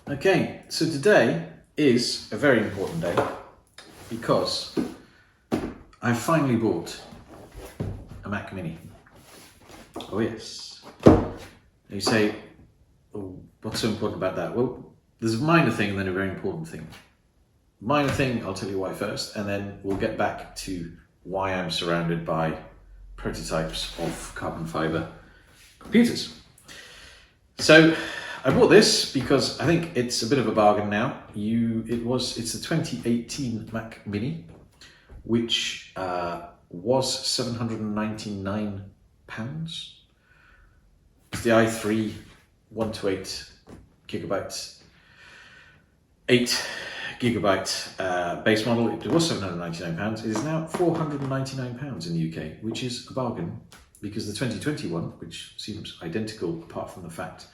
Okay, so today is a very important day because I finally bought a Mac Mini. Oh yes. You say, oh, what's so important about that? Well, there's a minor thing and then a very important thing. Minor thing, I'll tell you why first, and then we'll get back to why I'm surrounded by prototypes of carbon fiber computers. So I bought this because I think it's a bit of a bargain now. It's the 2018 Mac Mini, which was £799. It's the i3 128 gigabytes, 8 gigabyte base model. It was £799. It is now £499 in the UK, which is a bargain because the 2021, which seems identical apart from the fact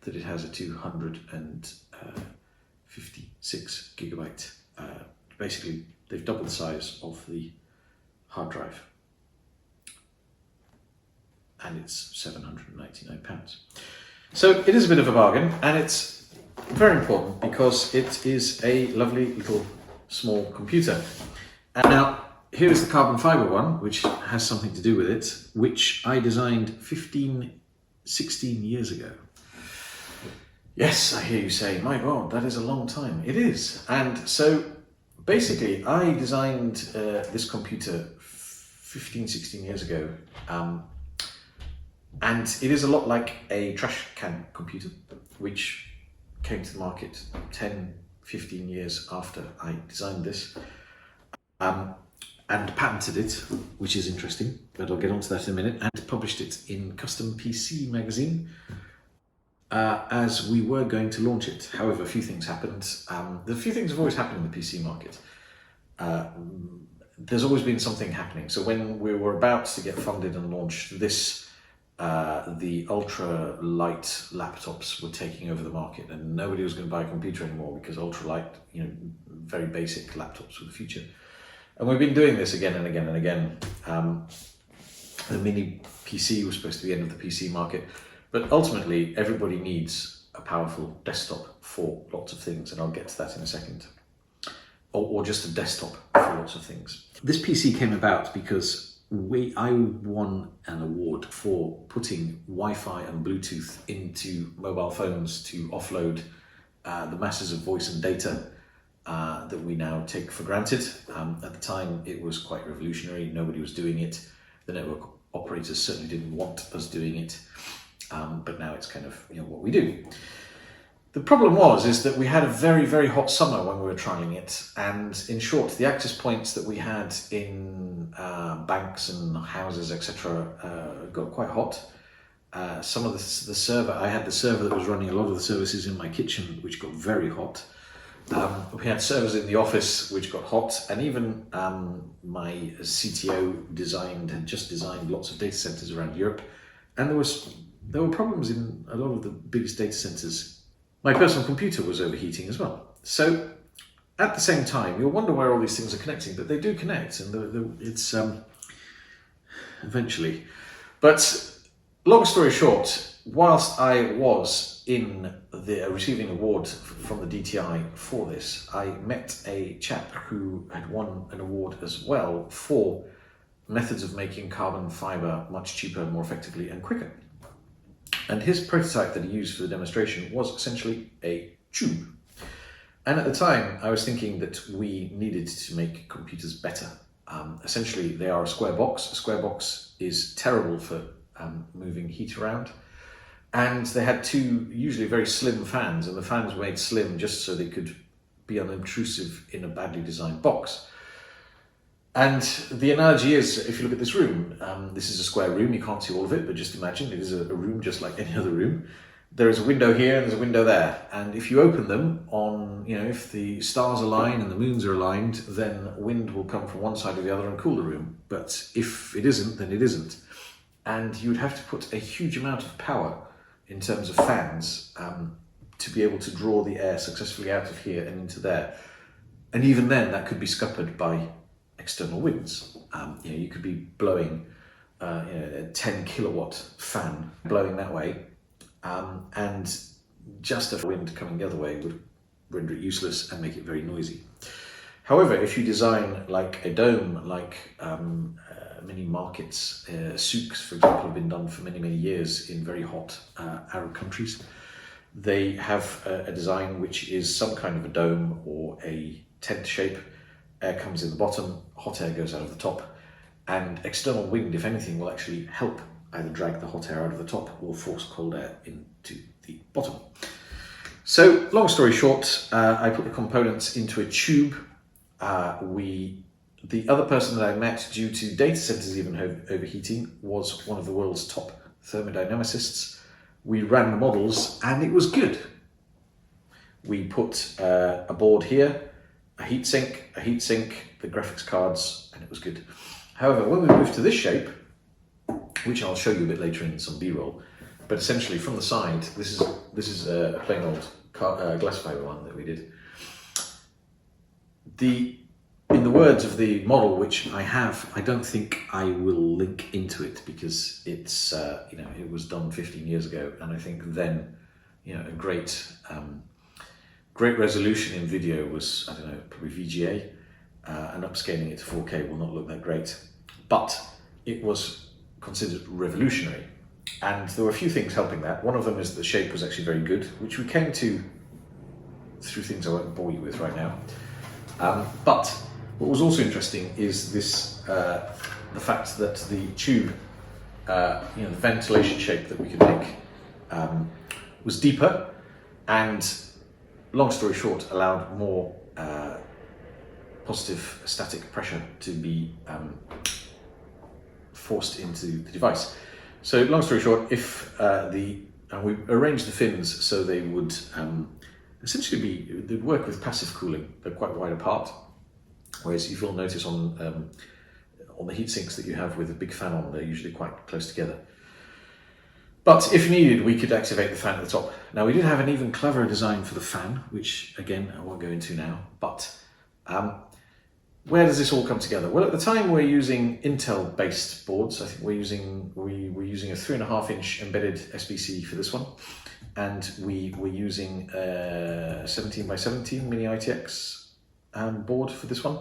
that it has a 256 gigabyte. Basically, they've doubled the size of the hard drive, and it's £799. So it is a bit of a bargain, and it's very important because it is a lovely little small computer. And now, here is the carbon fiber one, which has something to do with it, which I designed 16 years ago. Yes, I hear you say, my God, that is a long time. It is. And so basically, I designed this computer 16 years ago. And it is a lot like a trash can computer, which came to the market 10-15 years after I designed this. And patented it, which is interesting, but I'll get onto that in a minute, and published it in Custom PC magazine as we were going to launch it. However, a few things happened. A few things have always happened in the PC market. There's always been something happening. So when we were about to get funded and launch this, the ultra light laptops were taking over the market, and nobody was going to buy a computer anymore because ultra light, very basic laptops were the future. And we've been doing this again and again and again. The mini PC was supposed to be the end of the PC market, but ultimately everybody needs a powerful desktop for lots of things, and I'll get to that in a second. Or just a desktop for lots of things. This PC came about because I won an award for putting Wi-Fi and Bluetooth into mobile phones to offload the masses of voice and data that we now take for granted. At the time, it was quite revolutionary. Nobody was doing it. The network operators certainly didn't want us doing it. But now it's kind of what we do. The problem is that we had a very, very hot summer when we were trialing it. And in short, the access points that we had in banks and houses, etc., got quite hot. Some of the server, I had the server that was running a lot of the services in my kitchen, which got very hot. We had servers in the office which got hot, and even my CTO had just designed lots of data centers around Europe, and there were problems in a lot of the biggest data centers. My personal computer was overheating as well. So at the same time, you'll wonder where all these things are connecting, but they do connect, and it's eventually. But long story short, whilst I was in receiving an award from the DTI for this, I met a chap who had won an award as well for methods of making carbon fiber much cheaper, more effectively, and quicker. And his prototype that he used for the demonstration was essentially a tube. And at the time, I was thinking that we needed to make computers better. Essentially, they are a square box. A square box is terrible for moving heat around. And they had two usually very slim fans, and the fans were made slim just so they could be unobtrusive in a badly designed box. And the analogy is, if you look at this room, this is a square room, you can't see all of it, but just imagine it is a room just like any other room. There is a window here and there's a window there. And if you open them if the stars align and the moons are aligned, then wind will come from one side or the other and cool the room. But if it isn't, then it isn't. And you would have to put a huge amount of power in terms of fans to be able to draw the air successfully out of here and into there. And even then, that could be scuppered by external winds. You could be blowing a 10 kilowatt fan blowing that way, and just a wind coming the other way would render it useless and make it very noisy. However, if you design like a dome, like many markets, souks, for example, have been done for many, many years in very hot Arab countries. They have a design which is some kind of a dome or a tent shape. Air comes in the bottom, hot air goes out of the top, and external wind, if anything, will actually help either drag the hot air out of the top or force cold air into the bottom. So, long story short, I put the components into a tube. The other person that I met, due to data centers even overheating, was one of the world's top thermodynamicists. We ran the models and it was good. We put a board here, a heatsink, the graphics cards, and it was good. However, when we moved to this shape, which I'll show you a bit later in some B-roll, but essentially from the side, this is a plain old glass fiber one that we did. In the words of the model, which I have, I don't think I will link into it because it's it was done 15 years ago, and I think then a great resolution in video was, I don't know, probably VGA, and upscaling it to 4K will not look that great, but it was considered revolutionary, and there were a few things helping that. One of them is the shape was actually very good, which we came to through things I won't bore you with right now. But what was also interesting is this, the fact that the tube, the ventilation shape that we could make was deeper, and long story short, allowed more positive static pressure to be forced into the device. So long story short, if we arranged the fins so they would essentially they'd work with passive cooling. They're quite wide apart, whereas if you'll notice on the heat sinks that you have with a big fan on, they're usually quite close together. But if needed, we could activate the fan at the top. Now, we did have an even cleverer design for the fan, which again I won't go into now. But where does this all come together? Well, at the time we're using Intel-based boards. I think we're using a 3.5-inch embedded SBC for this one. And we were using a 17 by 17 mini ITX board for this one.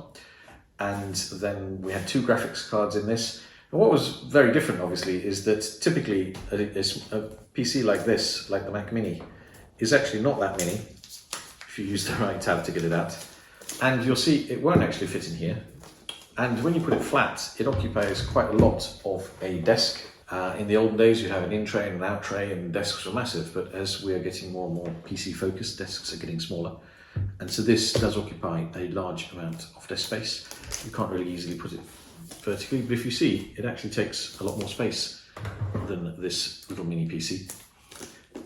And then we had 2 graphics cards in this. And what was very different, obviously, is that typically a PC like this, like the Mac Mini, is actually not that mini, if you use the right tab to get it out. And you'll see it won't actually fit in here. And when you put it flat, it occupies quite a lot of a desk. In the olden days, you'd have an in tray and an out tray, and desks were massive. But as we are getting more and more PC focused, desks are getting smaller. And so this does occupy a large amount of desk space. You can't really easily put it vertically, but if you see, it actually takes a lot more space than this little mini PC.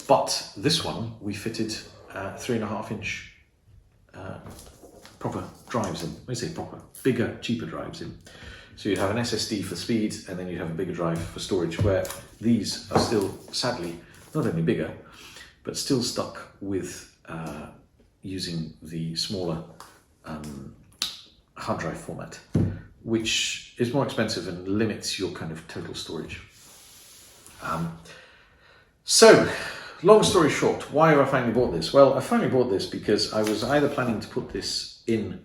But this one, we fitted 3.5-inch proper drives in. When I say proper, bigger, cheaper drives in. So you'd have an SSD for speed, and then you'd have a bigger drive for storage, where these are still, sadly, not only bigger, but still stuck with using the smaller hard drive format, which is more expensive and limits your kind of total storage. So, long story short, why have I finally bought this? Well, I finally bought this because I was either planning to put this in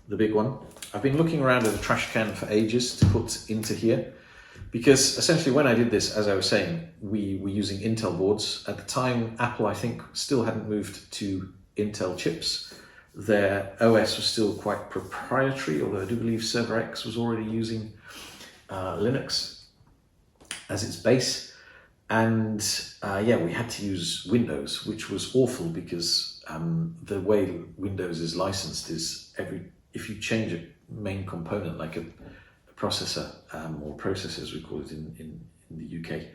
the big one. I've been looking around at a trash can for ages to put into here, because essentially when I did this, as I was saying, we were using Intel boards. At the time, Apple, I think, still hadn't moved to Intel chips. Their OS was still quite proprietary, although I do believe Server X was already using Linux as its base. And we had to use Windows, which was awful because the way Windows is licensed is if you change a main component like a processor or processors, we call it in the UK,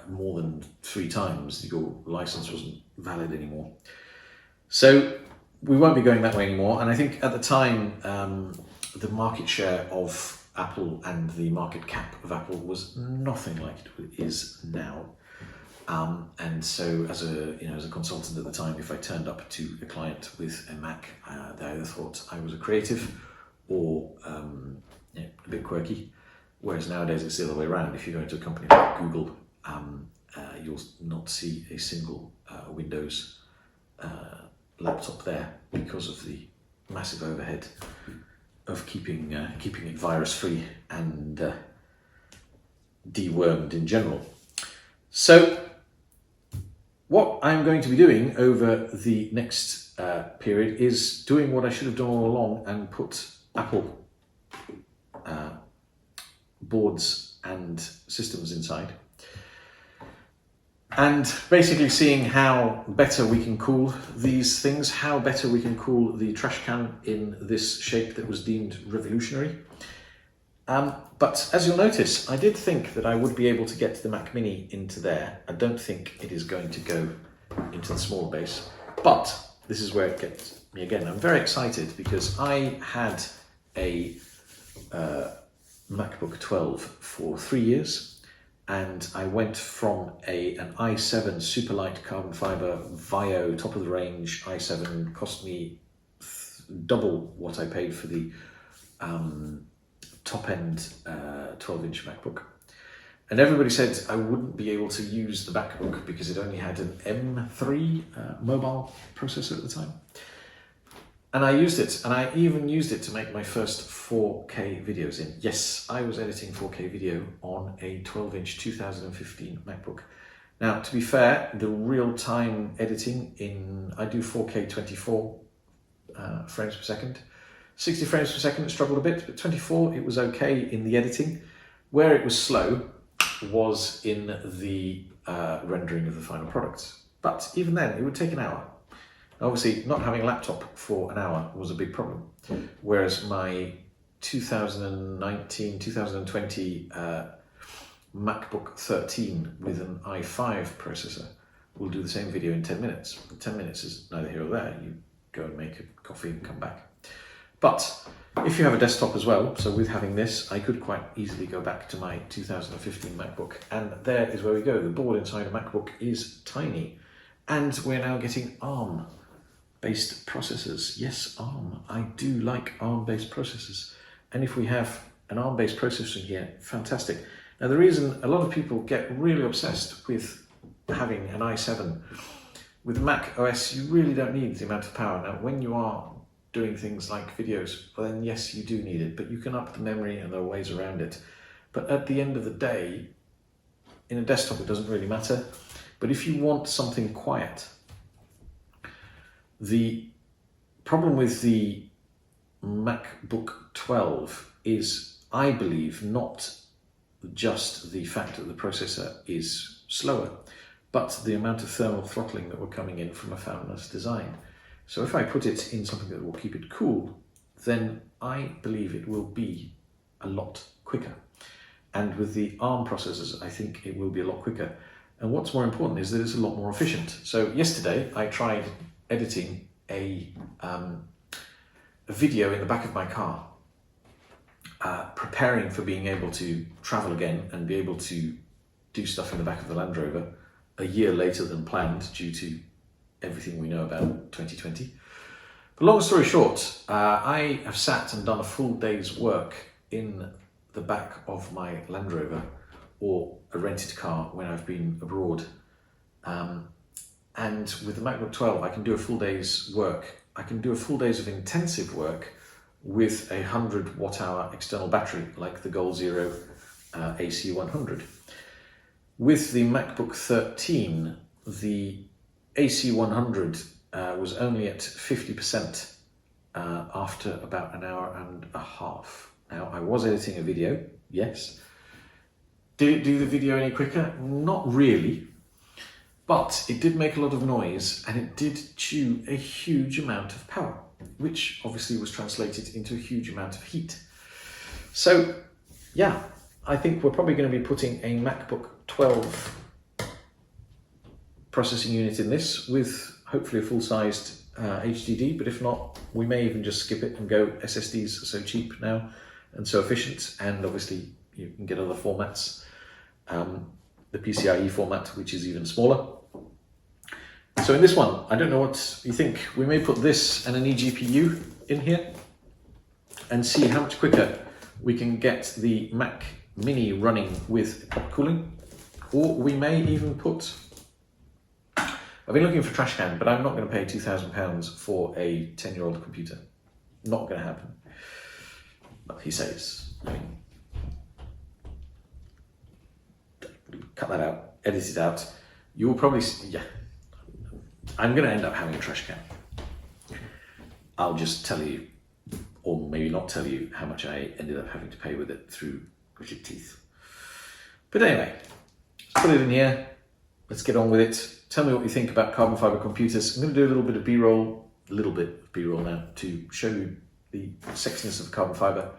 more than 3 times, your license wasn't valid anymore. So we won't be going that way anymore. And I think at the time, the market share of Apple and the market cap of Apple was nothing like it is now. And so as a consultant at the time, if I turned up to a client with a Mac, they either thought I was a creative or a bit quirky. Whereas nowadays it's the other way around. If you go into a company like Google, you'll not see a single Windows laptop there because of the massive overhead of keeping it virus free and dewormed in general. So what I'm going to be doing over the next period is doing what I should have done all along and put Apple boards and systems inside, and basically seeing how better we can cool these things, how better we can cool the trash can in this shape that was deemed revolutionary. But as you'll notice, I did think that I would be able to get the Mac Mini into there. I don't think it is going to go into the smaller base, but this is where it gets me again. I'm very excited because I had a MacBook 12 for 3 years, and I went from an i7 super light carbon fibre Vio top of the range i7, cost me double what I paid for the top end 12-inch MacBook. And everybody said I wouldn't be able to use the MacBook because it only had an M3 mobile processor at the time. And I used it, and I even used it to make my first 4K videos in. Yes, I was editing 4K video on a 12-inch 2015 MacBook. Now, to be fair, the real-time editing I do 4K 24 frames per second. 60 frames per second, it struggled a bit, but 24, it was okay in the editing. Where it was slow was in the rendering of the final product. But even then, it would take an hour. Obviously, not having a laptop for an hour was a big problem, whereas my 2019, 2020 MacBook 13 with an i5 processor will do the same video in 10 minutes. 10 minutes is neither here or there. You go and make a coffee and come back. But if you have a desktop as well, so with having this, I could quite easily go back to my 2015 MacBook, and there is where we go. The board inside a MacBook is tiny, and we're now getting ARM-based processors. Yes, ARM. I do like ARM-based processors, and if we have an ARM-based processor here, fantastic. Now, the reason a lot of people get really obsessed with having an i7, with Mac OS, you really don't need the amount of power. Now, when you are doing things like videos, well then yes, you do need it, but you can up the memory and there are ways around it. But at the end of the day, in a desktop, it doesn't really matter. But if you want something quiet, the problem with the MacBook 12 is, I believe, not just the fact that the processor is slower, but the amount of thermal throttling that we're coming in from a fanless design. So if I put it in something that will keep it cool, then I believe it will be a lot quicker. And with the ARM processors, I think it will be a lot quicker. And what's more important is that it's a lot more efficient. So yesterday I tried editing a video in the back of my car, preparing for being able to travel again and be able to do stuff in the back of the Land Rover a year later than planned due to everything we know about 2020. But long story short, I have sat and done a full day's work in the back of my Land Rover or a rented car when I've been abroad. And with the MacBook 12, I can do a full day's work. I can do a full day's of intensive work with a 100 watt-hour external battery like the Goal Zero AC100. With the MacBook 13, the AC100 was only at 50% after about an hour and a half. Now, I was editing a video, yes. Did it do the video any quicker? Not really, but it did make a lot of noise and it did chew a huge amount of power, which obviously was translated into a huge amount of heat. So, yeah, I think we're probably going to be putting a MacBook 12 processing unit in this with hopefully a full-sized HDD, but if not, we may even just skip it and go SSDs are so cheap now and so efficient, and obviously you can get other formats. The PCIe format, which is even smaller. So in this one, I don't know what you think. We may put this and an eGPU in here and see how much quicker we can get the Mac Mini running with cooling. Or we may even put, I've been looking for trash can, but I'm not going to pay £2,000 for a 10-year-old computer. Not going to happen. Well, he says. I mean, cut that out, edit it out. You'll probably, yeah. I'm going to end up having a trash can. I'll just tell you, or maybe not tell you, how much I ended up having to pay with it through gritted teeth. But anyway, let's put it in here. Let's get on with it. Tell me what you think about carbon fibre computers. I'm going to do a little bit of B-roll, now, to show you the sexiness of carbon fibre.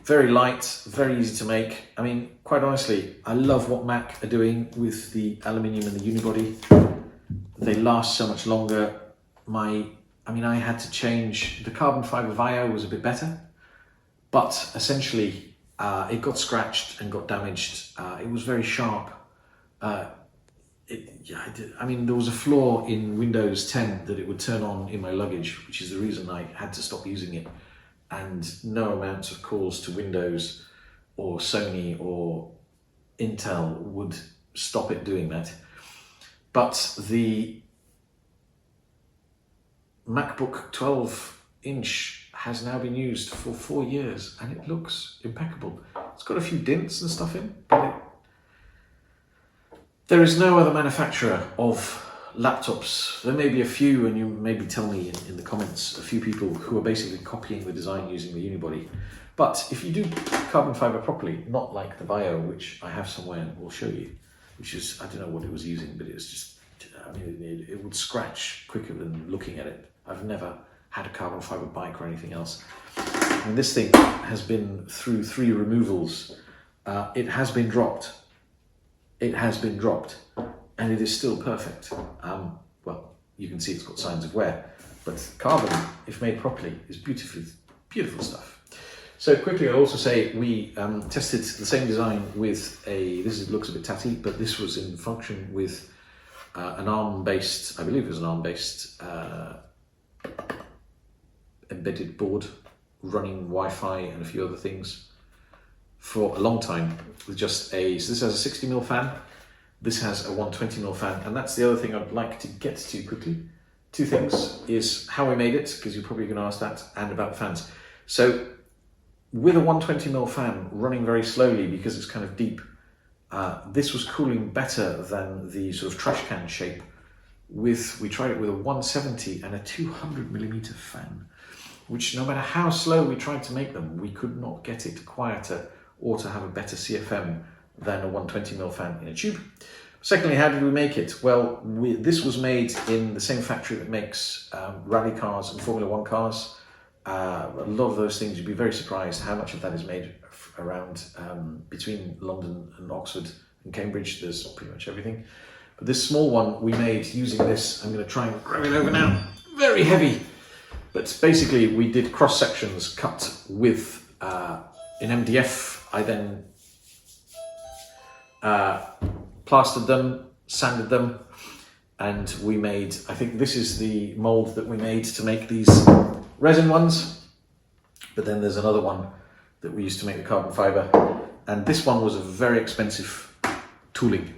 Very light, very easy to make. I mean, quite honestly, I love what Mac are doing with the aluminium and the unibody. They last so much longer. I had to change, the carbon fibre Vio was a bit better, but essentially it got scratched and got damaged. It was very sharp. There was a flaw in Windows 10 that it would turn on in my luggage, which is the reason I had to stop using it. And no amounts of calls to Windows or Sony or Intel would stop it doing that. But the MacBook 12-inch has now been used for 4 years and it looks impeccable. It's got a few dents and stuff in, but there is no other manufacturer of laptops. There may be a few, and you maybe tell me in the comments, a few people who are basically copying the design using the unibody. But if you do carbon fibre properly, not like the Vio, which I have somewhere and will show you, which is, I don't know what it was using, but it was just, it would scratch quicker than looking at it. I've never had a carbon fibre bike or anything else. And this thing has been through 3 removals. It has been dropped. It has been dropped. And it is still perfect. Well, you can see it's got signs of wear, but carbon, if made properly, is beautiful stuff. So quickly, I'll also say we tested the same design with looks a bit tatty, but this was in function with an ARM-based, I believe it was an ARM-based embedded board running Wi-Fi and a few other things for a long time with just so this has a 60mm fan. This has a 120mm fan, and that's the other thing I'd like to get to quickly. 2 things is how we made it, because you're probably going to ask that, and about the fans. So with a 120mm fan running very slowly because it's kind of deep, this was cooling better than the sort of trash can shape. We tried it with a 170 and a 200mm fan, which no matter how slow we tried to make them, we could not get it quieter or to have a better CFM than a 120mm fan in a tube. Secondly, how did we make it? Well, this was made in the same factory that makes rally cars and Formula 1 cars. A lot of those things, you'd be very surprised how much of that is made around between London and Oxford and Cambridge. There's pretty much everything. But this small one we made using this, I'm going to try and grab it over now, very heavy. But basically we did cross sections cut with in MDF. I then plastered them, sanded them, and we made, I think this is the mold that we made to make these resin ones, but then there's another one that we used to make the carbon fibre, and this one was a very expensive tooling.